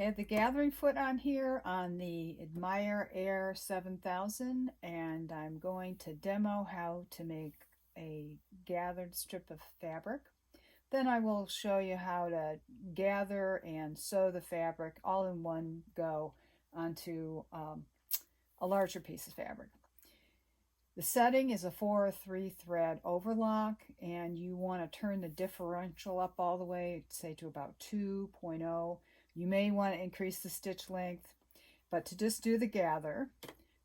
have the gathering foot on here on the Admire Air 7000, and I'm going to demo how to make a gathered strip of fabric. Then I will show you how to gather and sew the fabric all in one go onto a larger piece of fabric. The setting is a 4 or 3 thread overlock, and you want to turn the differential up all the way, say to about 2.0. You may want to increase the stitch length, but to just do the gather,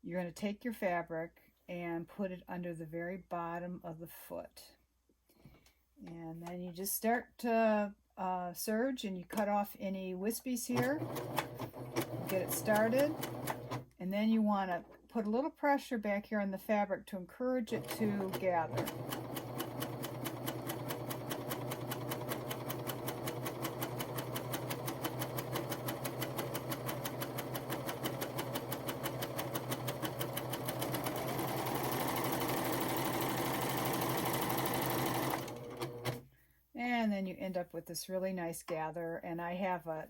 you're going to take your fabric and put it under the very bottom of the foot. And then you just start to serge, and you cut off any wispies here, get it started, and then you want to put a little pressure back here on the fabric to encourage it to gather. And then you end up with this really nice gather. And I have a,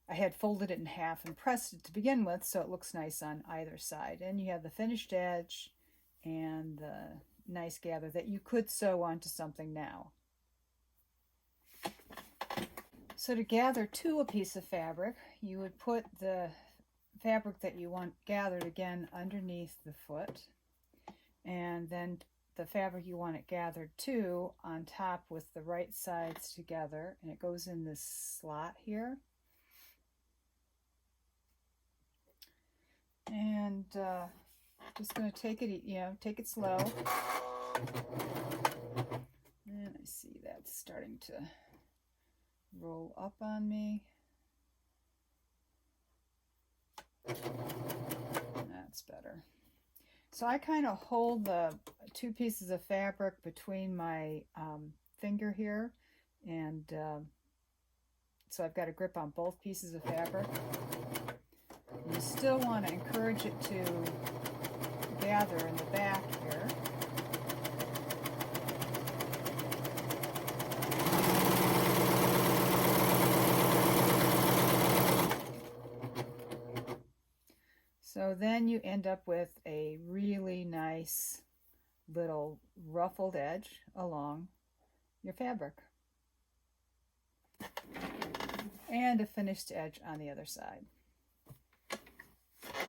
I had folded it in half and pressed it to begin with, so it looks nice on either side. And you have the finished edge and the nice gather that you could sew onto something now. So to gather to a piece of fabric, you would put the fabric that you want gathered again underneath the foot, and then the fabric you want it gathered to on top with the right sides together, and it goes in this slot here. And just going to take it, take it slow. And I see that's starting to roll up on me. That's better. So I kind of hold the 2 pieces of fabric between my finger here, and so I've got a grip on both pieces of fabric. You still want to encourage it to gather in the back here. So then you end up with a really nice little ruffled edge along your fabric, and a finished edge on the other side.